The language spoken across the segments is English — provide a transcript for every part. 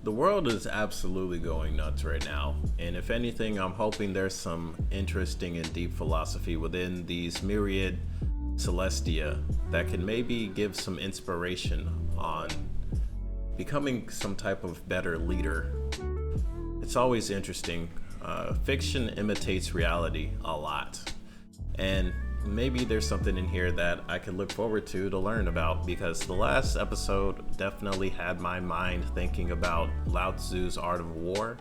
The world is absolutely going nuts right now, and if anything, I'm hoping there's some interesting and deep philosophy within these Myriad Celestia that can maybe give some inspiration on becoming some type of better leader. It's always interesting. Fiction imitates reality a lot, and maybe there's something in here that I could look forward to learn about, because the last episode definitely had my mind thinking about Lao Tzu's Art of War.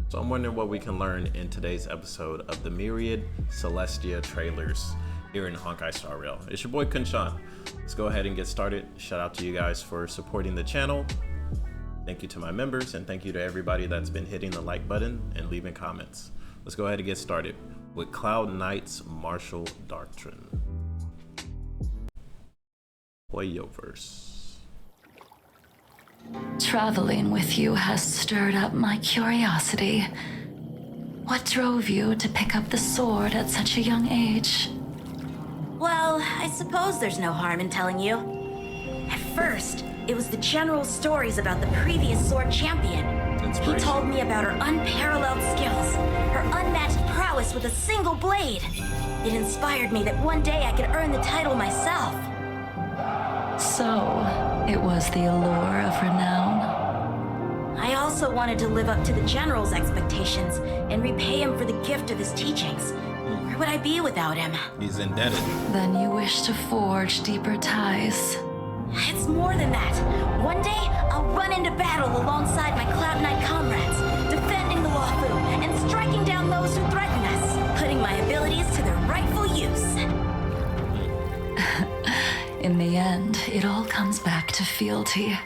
So I'm wondering what we can learn in today's episode of the Myriad Celestia trailers here in Honkai Star Rail. It's your boy KhunShawn. Let's go ahead and get started. Shout out to you guys for supporting the channel. Thank you to my members, and thank you to everybody that's been hitting the like button and leaving comments. Let's go ahead and get started with Cloud Knight's martial doctrine. Huohuo-verse. Traveling with you has stirred up my curiosity. What drove you to pick up the sword at such a young age? Well, I suppose there's no harm in telling you. At first, it was the general's stories about the previous sword champion. He told me about her unparalleled skills, her unmatched prowess with a single blade. It inspired me that one day I could earn the title myself. So, it was the allure of renown. I also wanted to live up to the general's expectations and repay him for the gift of his teachings. Where would I be without him? He's indebted. Then you wish to forge deeper ties. It's more than that. One day, I'll run into battle alongside my Cloud Knight comrades, defending the Huohuo and striking down those who threaten us, putting my abilities to their rightful use. In the end, it all comes back to fealty.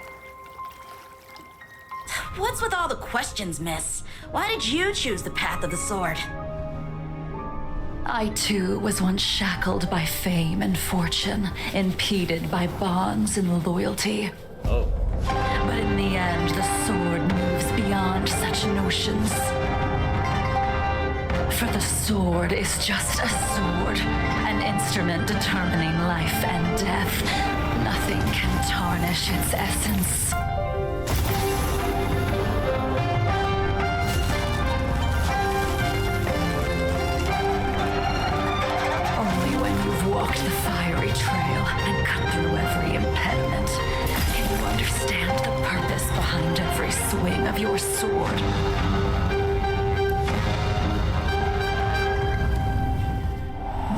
What's with all the questions, miss? Why did you choose the path of the sword? I too was once shackled by fame and fortune, impeded by bonds and loyalty. Oh. But in the end, the sword moves beyond such notions. For the sword is just a sword, an instrument determining life and death. Nothing can tarnish its essence. Walked the fiery trail and cut through every impediment, can you understand the purpose behind every swing of your sword?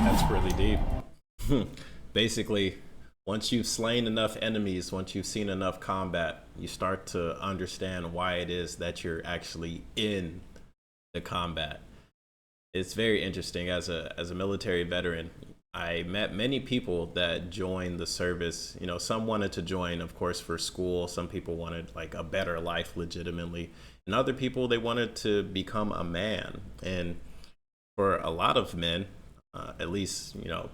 That's really deep. Basically, once you've slain enough enemies, once you've seen enough combat, you start to understand why it is that you're actually in the combat. It's very interesting. As a military veteran, I met many people that joined the service. You know, some wanted to join, of course, for school. Some people wanted like a better life legitimately. And other people, they wanted to become a man. And for a lot of men, at least, you know,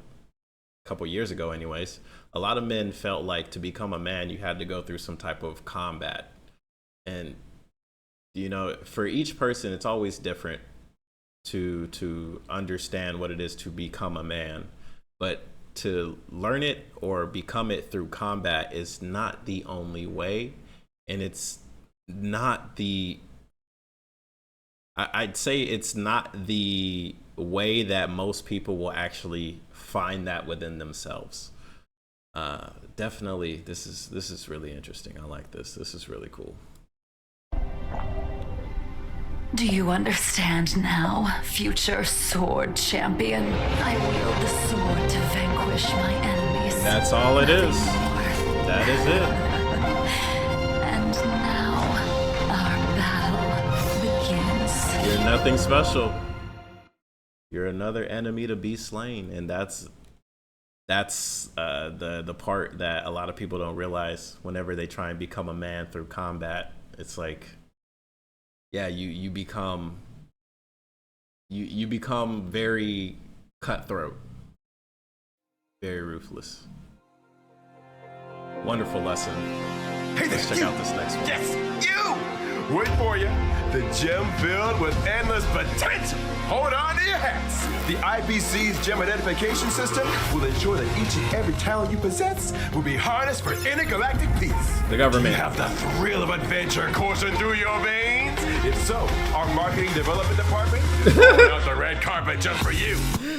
a couple years ago anyways, a lot of men felt like to become a man, you had to go through some type of combat. And, you know, for each person, it's always different to understand what it is to become a man. But to learn it or become it through combat is not the only way. And it's not the, I'd say it's not the way that most people will actually find that within themselves. Definitely, this is really interesting. I like this. This is really cool. Do you understand now, future sword champion? I wield the sword to vanquish my enemies. That's all it is. More. That is it. And now, our battle begins. You're nothing special. You're another enemy to be slain, and that's the part that a lot of people don't realize whenever they try and become a man through combat. It's like, yeah, you become very cutthroat, very ruthless. Wonderful lesson. Hey, let's check out this next one. Yes, you! Wait for you. The gem filled with endless potential. Hold on to your hats. The IPC's gem identification system will ensure that each and every talent you possess will be harnessed for intergalactic peace. The government. Do you have the thrill of adventure coursing through your veins? If so, our marketing development department is rolling out the red carpet just for you.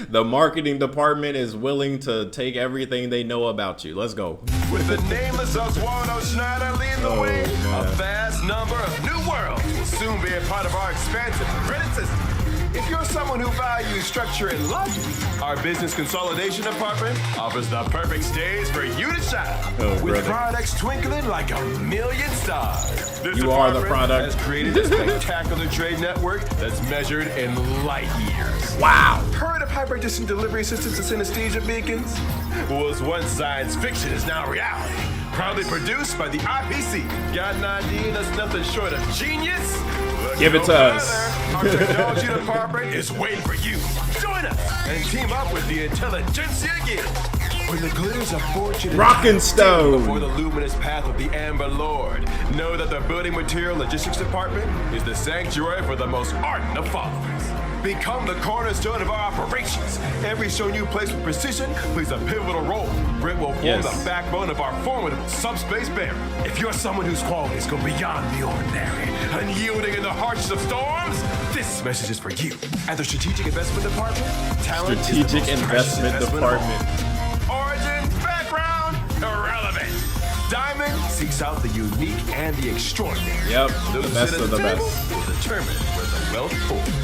The marketing department is willing to take everything they know about you. Let's go. With the nameless Oswaldo Schneider leading the way, a vast number of new worlds will soon be a part of our expansive credit system. If you're someone who values structure and logic, our business consolidation department offers the perfect stage for you to shine. With products twinkling like a million stars. This you are the department product. has created a spectacular trade network that's measured in light years. Wow. Heard of hyper-distant delivery systems and synesthesia beacons? Was once science fiction is now reality. Proudly produced by the IPC. Got an idea that's nothing short of genius? Look Give it no to further. us. Our technology department is waiting for you. Join us and team up with the Intelligentsia Guild. When the glitters of fortune Rockin' Stone before the luminous path of the Amber Lord, know that the building material logistics department is the sanctuary for the most ardent of followers. Become the cornerstone of our operations. Every stone you place with precision plays a pivotal role. It will form the backbone of our formidable subspace barrier. If you're someone whose qualities go beyond the ordinary, unyielding in the harshest of storms, this message is for you. At the Strategic Investment Department, talent Strategic is the most Investment precious Department. of all. Origin, background, irrelevant. Diamond seeks out the unique and the extraordinary. Yep, Those the best who sit of the at best. table will determine where the wealth falls.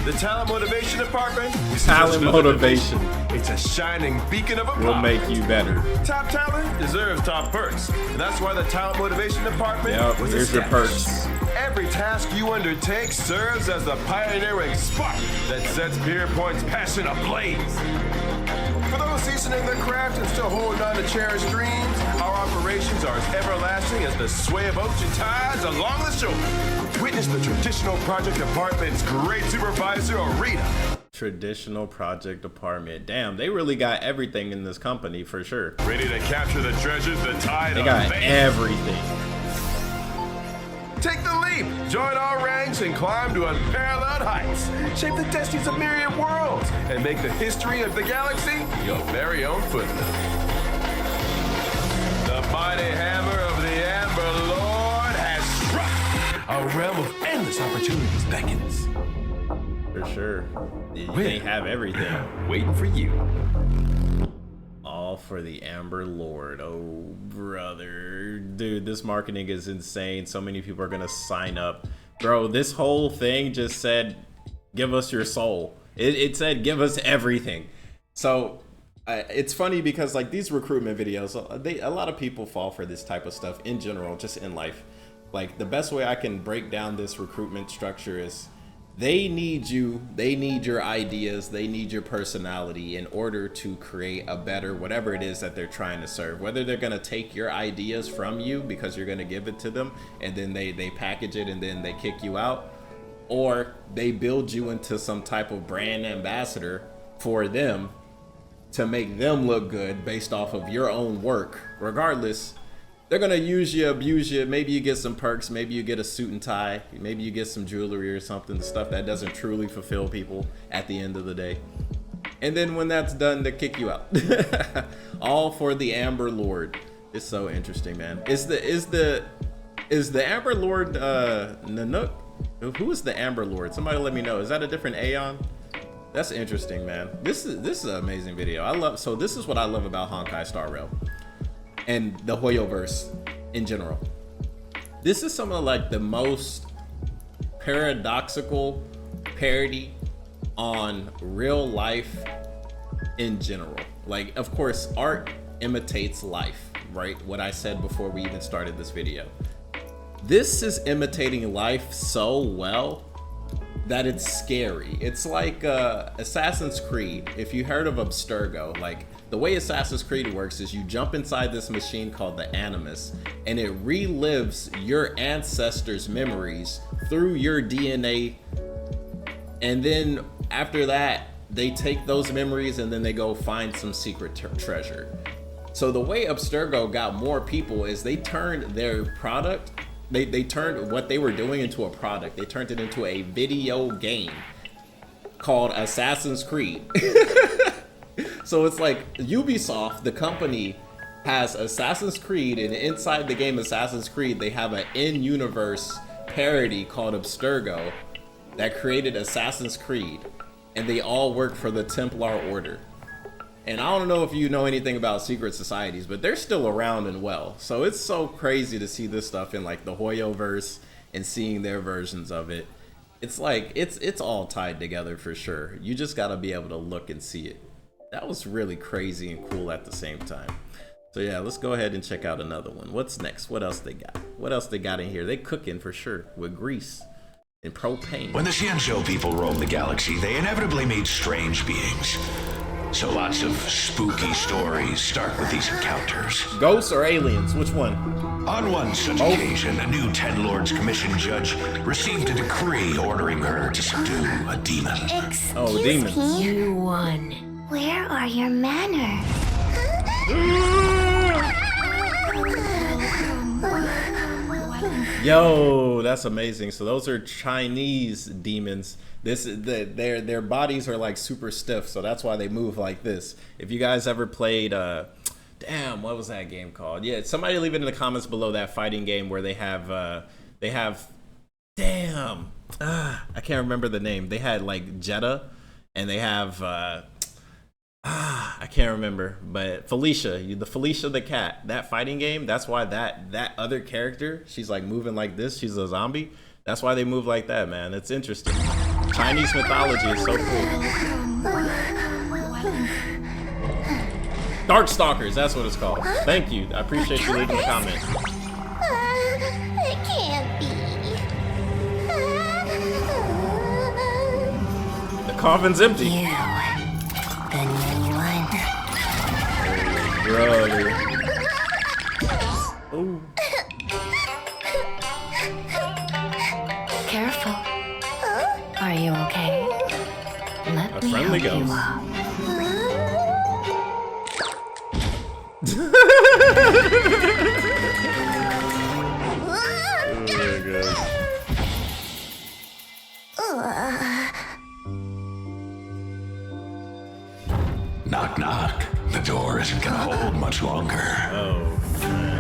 The Talent Motivation Department. Talent motivation. It's a shining beacon of a will make you better. Top talent deserves top perks. And that's why the Talent Motivation Department was here's your established. perks. Every task you undertake serves as the pioneering spark that sets Pierpoint's passion ablaze. For those seasoning their craft and still holding on to cherished dreams, our operations are as everlasting as the sway of ocean tides along the shore. Witness the Traditional Project Department's great supervisor, Arita. Traditional Project Department. Damn, they really got everything in this company for sure. Ready to capture the treasures the tide They got unveils. everything. Take the leap, join our ranks, and climb to unparalleled heights. Shape the destinies of myriad worlds, and make the history of the galaxy your very own footnote. The mighty hammer of the Amber Lord has struck. A realm of endless opportunities beckons. For sure. They have everything. Waiting for you. All for the Amber Lord. Oh, brother. Dude, this marketing is insane. So many people are going to sign up. Bro, this whole thing just said, give us your soul. It said, give us everything. So it's funny because like these recruitment videos, a lot of people fall for this type of stuff in general, just in life. Like the best way I can break down this recruitment structure is they need you, they need your ideas, they need your personality in order to create a better whatever it is that they're trying to serve. Whether they're going to take your ideas from you because you're going to give it to them and then they package it and then they kick you out, or they build you into some type of brand ambassador for them to make them look good based off of your own work. Regardless, they're gonna use you, abuse you. Maybe you get some perks, maybe you get a suit and tie, maybe you get some jewelry or something, stuff that doesn't truly fulfill people at the end of the day. And then when that's done, they kick you out. All for the Amber Lord. It's so interesting, man. Is the Amber Lord Nanook? Who is the Amber Lord? Somebody let me know. Is that a different Aeon? That's interesting, man. This is an amazing video. So this is what I love about Honkai Star Rail and the Huohuo-verse in general. This is some of like the most paradoxical parody on real life in general. Like, of course, art imitates life, right? What I said before we even started this video. This is imitating life so well that it's scary. It's like Assassin's Creed. If you heard of Abstergo, like the way Assassin's Creed works is you jump inside this machine called the Animus and it relives your ancestors' memories through your DNA. And then after that, they take those memories and then they go find some secret treasure. So the way Abstergo got more people is they turned their product they turned what they were doing into a product. They turned it into a video game called Assassin's Creed. So it's like Ubisoft, the company, has Assassin's Creed, and inside the game Assassin's Creed, they have an in-universe parody called Abstergo that created Assassin's Creed, and they all work for the Templar Order. And I don't know if you know anything about secret societies, but they're still around and well. So it's so crazy to see this stuff in like the Huohuo verse and seeing their versions of it. It's like it's all tied together for sure. You just gotta be able to look and see it. That was really crazy and cool at the same time. So yeah, let's go ahead and check out another one. What's next? What else they got? What else they got in here? They cooking for sure with grease and propane. When the Xianzhou people roamed the galaxy, they inevitably meet strange beings. So lots of spooky stories start with these encounters. Ghosts or aliens? Which one? On one such occasion, a new Ten Lords Commission judge received a decree ordering her to subdue a demon. Excuse demons. me? You won. Where are your manners? Yo, that's amazing. So those are Chinese demons. Their bodies are like super stiff, so that's why they move like this. If you guys ever played damn, what was that game called? Yeah, somebody leave it in the comments below, that fighting game where they have damn, I can't remember the name. They had like Jeddah, and they have I can't remember, but Felicia, the Felicia the cat, that fighting game, that's why that other character, she's like moving like this, she's a zombie. That's why they move like that, man. It's interesting. Chinese mythology is so cool. Darkstalkers, that's what it's called. Thank you. I appreciate you leaving a comment. It can't be. The coffin's empty. You, the new one. Brother. Ooh. Careful. Are you okay? Let me friendly help you ghost. up. Knock, knock. The door isn't gonna hold much longer. Oh.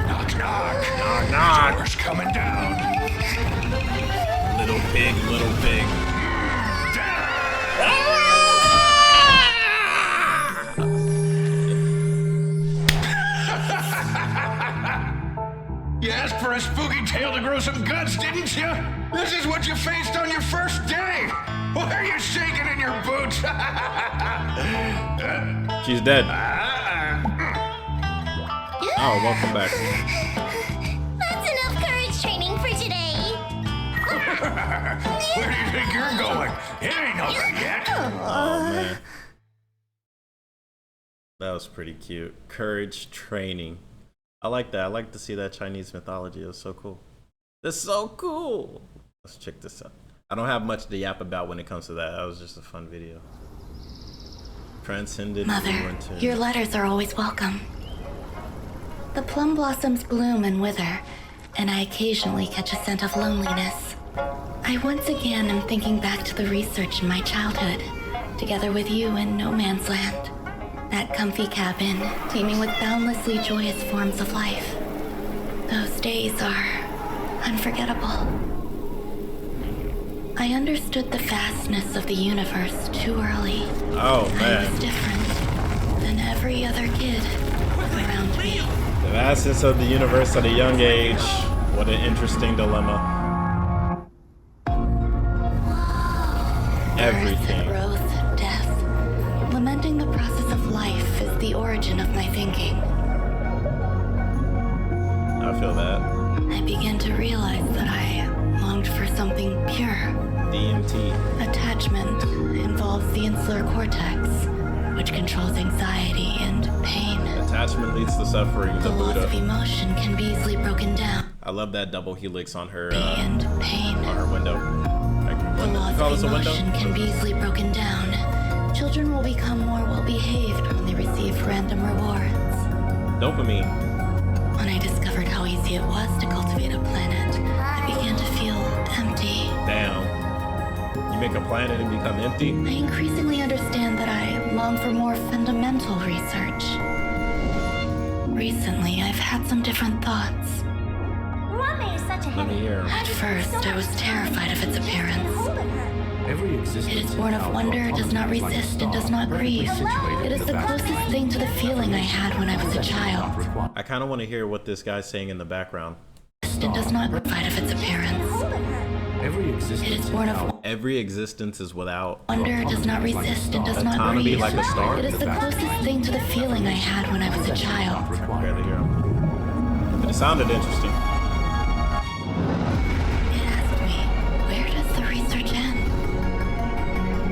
Knock, knock. Knock, knock. The door's coming down. Little pig, little pig. You asked for a spooky tale to grow some guts, didn't you? This is what you faced on your first day. Why are you shaking in your boots? She's dead. Oh, welcome back. That's enough courage training for today. Where do you think you're going? It ain't over yet. Oh, man. That was pretty cute. Courage training. I like that. I like to see that Chinese mythology. It was so cool. That's so cool. Let's check this out. I don't have much to yap about when it comes to that. That was just a fun video. Transcended. Mother, your letters are always welcome. The plum blossoms bloom and wither, and I occasionally catch a scent of loneliness. I once again am thinking back to the research in my childhood, together with you in No Man's Land. That comfy cabin, teeming with boundlessly joyous forms of life. Those days are unforgettable. I understood the vastness of the universe too early. Oh, man. I was different than every other kid around me. The vastness of the universe at a young age. What an interesting dilemma. Everything. Growth, death. Lamenting the process of life is the origin of my thinking. I feel that. I began to realize that I longed for something pure. DMT. Attachment involves the insular cortex, which controls anxiety and pain. Attachment leads to suffering. The The laws of Buddha. emotion can be easily broken down. I love that double helix on her And pain. on her window. Like, The you laws call of this a window? emotion can be easily broken down. Children will become more well-behaved when they receive random rewards. Dopamine. When I discovered how easy it was to cultivate a planet, make a planet and become empty? I increasingly understand that I long for more fundamental research. Recently, I've had some different thoughts. RuanMei is such a Let me hear. At first, I was terrified of its appearance. Every existence It is born of wonder, does not resist, and does not grieve. It is the closest thing to the feeling I had when I was a child. I kind of want to hear what this guy's saying in the background. And does not provide of its appearance. Every existence It is born of Every existence is without wonder, does not resist, and does not autonomy grieve. like a star. It is the closest thing to the feeling I had when I was a child. Barely hear him. But it sounded interesting. It asked me, where does the research end?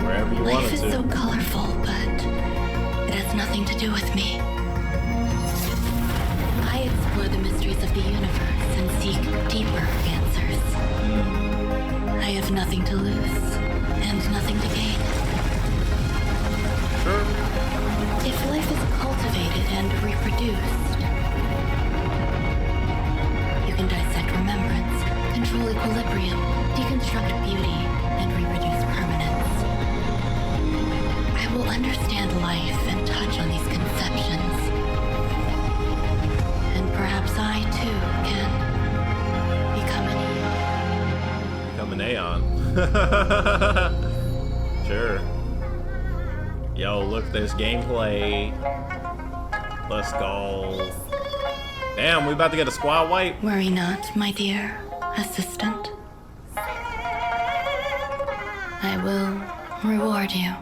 Wherever you want Life it is to. so colorful, but it has nothing to do with me. I explore the mysteries of the universe and seek deeper answers. I have nothing to lose and nothing to gain. Sure. If life is cultivated and reproduced, you can dissect remembrance, control equilibrium, deconstruct beauty, and reproduce permanence. I will understand life and touch on these conceptions. And perhaps I, too, can become an Become an Aeon. Sure. Yo, look, there's gameplay. Let's go. Damn, we about to get a squad wipe. Worry not, my dear assistant. I will reward you.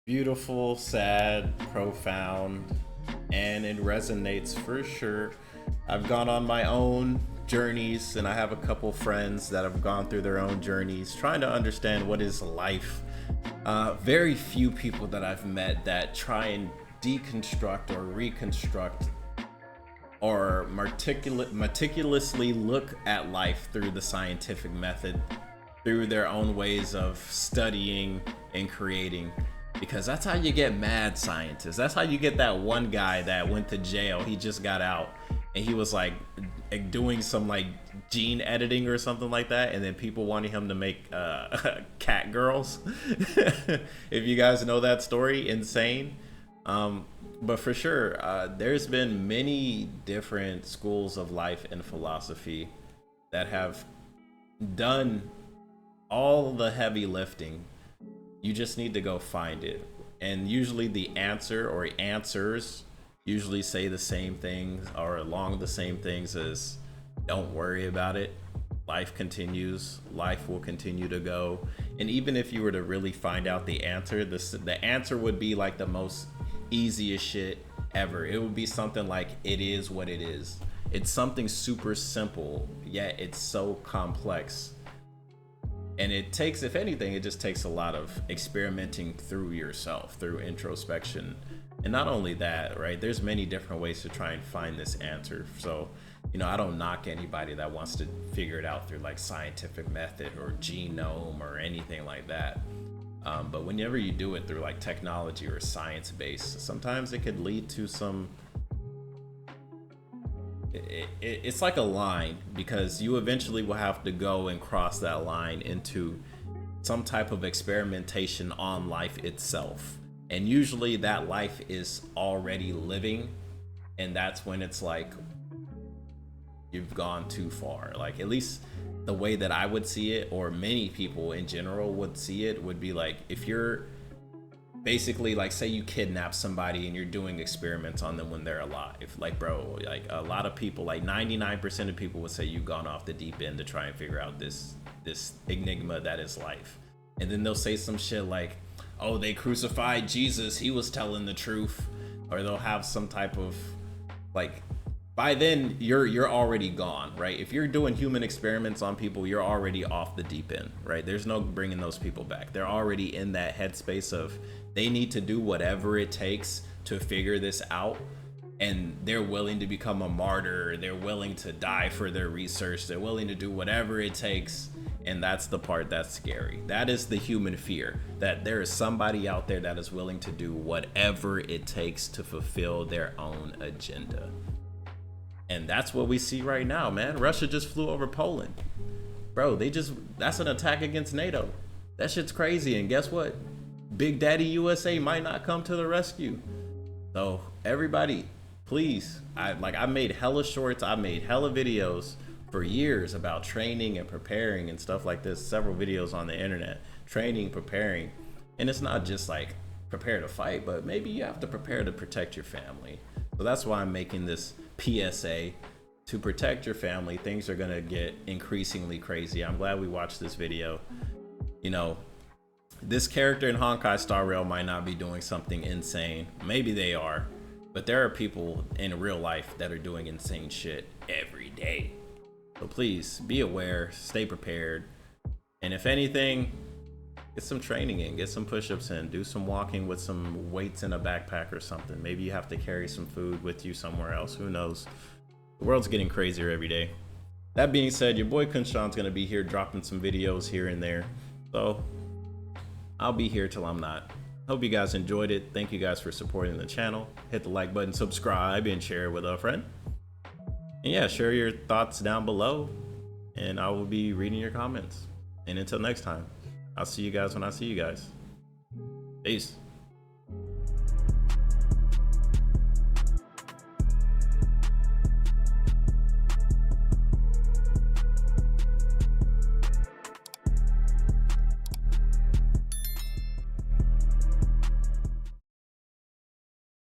Beautiful, sad, profound, and it resonates for sure. I've gone on my own journeys, and I have a couple friends that have gone through their own journeys trying to understand what is life. Very few people that I've met that try and deconstruct or reconstruct or meticulously look at life through the scientific method, through their own ways of studying and creating. Because that's how you get mad scientists. That's how you get that one guy that went to jail. He just got out and he was like doing some like gene editing or something like that. And then people wanted him to make cat girls. If you guys know that story, insane. But for sure, there's been many different schools of life and philosophy that have done all the heavy lifting. You just need to go find it. And usually the answer or answers usually say the same things or along the same things as don't worry about it. Life continues. Life will continue to go. And even if you were to really find out the answer, the answer would be like the most easiest shit ever. It would be something like it is what it is. It's something super simple, yet it's so complex. And it takes, if anything, it just takes a lot of experimenting through yourself, through introspection. And not only that, right? There's many different ways to try and find this answer. So, you know, I don't knock anybody that wants to figure it out through like scientific method or genome or anything like that. But whenever you do it through like technology or science based, sometimes it could lead to some, it's like a line, because you eventually will have to go and cross that line into some type of experimentation on life itself. And usually that life is already living, and that's when it's like you've gone too far. Like, at least the way that I would see it, or many people in general would see it, would be like, if you're basically like, say you kidnap somebody and you're doing experiments on them when they're alive, like, bro, like a lot of people, like 99% of people would say you've gone off the deep end to try and figure out this enigma that is life. And then they'll say some shit like, oh, they crucified Jesus, he was telling the truth. Or they'll have some type of like, by then you're already gone, right? If you're doing human experiments on people, you're already off the deep end, right? There's no bringing those people back. They're already in that headspace of they need to do whatever it takes to figure this out, and they're willing to become a martyr. They're willing to die for their research. They're willing to do whatever it takes. And that's the part that's scary. That is the human fear, that there is somebody out there that is willing to do whatever it takes to fulfill their own agenda. And that's what we see right now, man. Russia just flew over Poland. Bro, that's an attack against NATO. That shit's crazy. And guess what? Big Daddy USA might not come to the rescue. So everybody, please, I made hella shorts, I made hella videos for years about training and preparing and stuff like this. Several videos on the internet, training, preparing. And it's not just like prepare to fight, but maybe you have to prepare to protect your family. So that's why I'm making this PSA to protect your family. Things are gonna get increasingly crazy. I'm glad we watched this video. You know, this character in Honkai Star Rail might not be doing something insane. Maybe they are, but there are people in real life that are doing insane shit every day. So please be aware, stay prepared, and if anything, get some training in, get some push-ups in, do some walking with some weights in a backpack or something. Maybe you have to carry some food with you somewhere else, who knows. The world's getting crazier every day. That being said, your boy KhunShawn's gonna be here dropping some videos here and there. So I'll be here till I'm not. Hope you guys enjoyed it. Thank you guys for supporting the channel. Hit the like button, subscribe, and share it with a friend. And yeah, share your thoughts down below, and I will be reading your comments. And until next time, I'll see you guys when I see you guys. Peace.